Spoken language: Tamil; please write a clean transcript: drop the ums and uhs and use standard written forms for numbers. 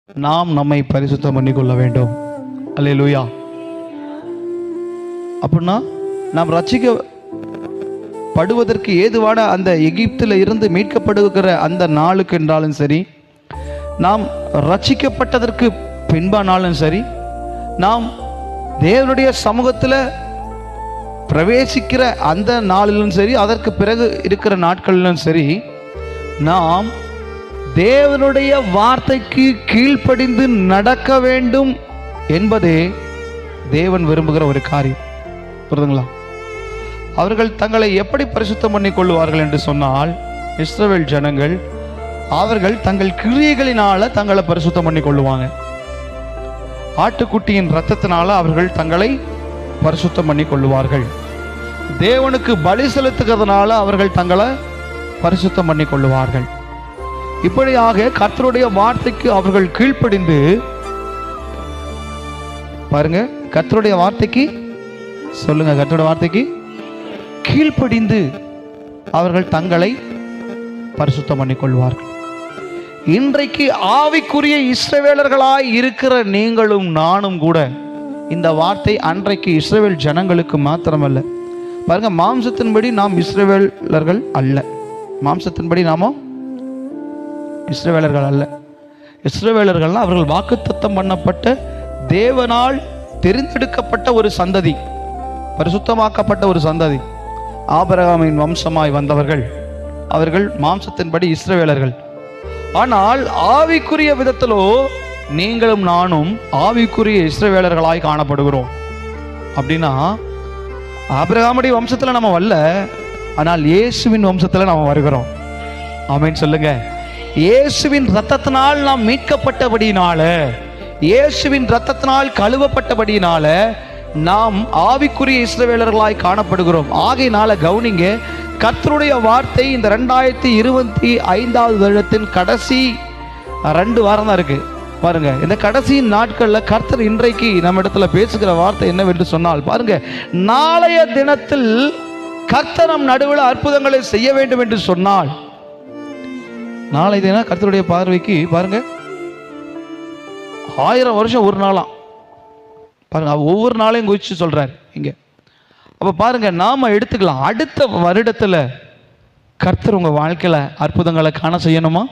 நாம் நம்மை பரிசுத்தம் பண்ணிக்கொள்ள வேண்டும். அல்லேலூயா. அப்படின்னா நாம் ரட்சிக்கப்படுவதற்கு ஏதுவான அந்த எகிப்தில் இருந்து மீட்கப்படுகிற அந்த நாளுக்கு என்றாலும் சரி, நாம் ரட்சிக்கப்பட்டதற்கு பின்பானாலும் சரி, நாம் தேவனுடைய சமூகத்தில் பிரவேசிக்கிற அந்த நாளிலும் சரி, அதற்கு பிறகு இருக்கிற நாட்களிலும் சரி, நாம் தேவனுடைய வார்த்தைக்கு கீழ்ப்படிந்து நடக்க வேண்டும் என்பதே தேவன் விரும்புகிற ஒரு காரியம். புரியுதுங்களா? அவர்கள் தங்களை எப்படி பரிசுத்தம் பண்ணி கொள்வார்கள் என்று சொன்னால், இஸ்ரவேல் ஜனங்கள் அவர்கள் தங்கள் கிரியைகளினால தங்களை பரிசுத்தம் பண்ணி கொள்ளுவாங்க. ஆட்டுக்குட்டியின் இரத்தத்தினால அவர்கள் தங்களை பரிசுத்தம் பண்ணி கொள்ளுவார்கள். தேவனுக்கு பலி செலுத்துகிறதுனால அவர்கள் தங்களை பரிசுத்தம் பண்ணி கொள்ளுவார்கள். இப்படியாக கர்த்தருடைய வார்த்தைக்கு அவர்கள் கீழ்ப்படிந்து, பாருங்க, கர்த்தருடைய வார்த்தைக்கு சொல்லுங்க, கர்த்தருடைய வார்த்தைக்கு கீழ்ப்படிந்து அவர்கள் தங்களை பரிசுத்தம் பண்ணி கொள்வார்கள். இன்றைக்கு ஆவிக்குரிய இஸ்ரவேலர்களாய் இருக்கிற நீங்களும் நானும் கூட இந்த வார்த்தை அன்றைக்கு இஸ்ரவேல் ஜனங்களுக்கு மாத்திரமல்ல. பாருங்க, மாம்சத்தின்படி நாம் இஸ்ரவேலர்கள் அல்ல. மாம்சத்தின்படி நாம இஸ்ரவேலர்கள் அல்ல. இஸ்ரவேலர்கள்னா அவர்கள் வாக்குத்தத்தம் பண்ணப்பட்ட தேவனால் தெரிந்தெடுக்கப்பட்ட ஒரு சந்ததி, பரிசுத்தமாக்கப்பட்ட ஒரு சந்ததி, ஆபிரகாமின் வம்சமாய் வந்தவர்கள். அவர்கள் மாம்சத்தின்படி இஸ்ரவேலர்கள். ஆனால் ஆவிக்குரிய விதத்திலோ நீங்களும் நானும் ஆவிக்குரிய இஸ்ரவேலர்களாய் காணப்படுகிறோம். அப்படின்னா ஆபிரகாமுடைய வம்சத்தில் நம்ம வரல, ஆனால் இயேசுவின் வம்சத்தில் நாம் வருகிறோம். ஆமென் சொல்லுங்க. இயேசுவின் இரத்தத்தினால் நாம் மீட்கப்பட்டபடியினால, இயேசுவின் இரத்தத்தினால் கழுவப்பட்டபடியினால நாம் ஆவிக்குரிய இஸ்ரவேலர்களாய் காணப்படுகிறோம். ஆகையினால கவனிங்க, கர்த்தருடைய வார்த்தை இந்த 2025 வருடத்தின் கடைசி 2 வாரம் தான் இருக்கு. பாருங்க, இந்த கடைசி நாட்களில் கர்த்தர் இன்றைக்கு நம்ம இடத்துல பேசுகிற வார்த்தை என்னவென்று சொன்னால், பாருங்க, நாளைய தினத்தில் கர்த்தர் நம் நடுவில் அற்புதங்களை செய்ய வேண்டும் என்று சொன்னால், நாளை தினம் கர்த்தருடைய பார்வைக்கு பாருங்க 1000 வருஷம் ஒரு நாளாம். பாருங்க, ஒவ்வொரு நாளையும் குறித்து சொல்றாரு இங்க. அப்ப பாருங்க, நாம எடுத்துக்கலாம், அடுத்த வருடத்துல கர்த்தர் உங்க வாழ்க்கையில அற்புதங்களை காண செய்யணுமா?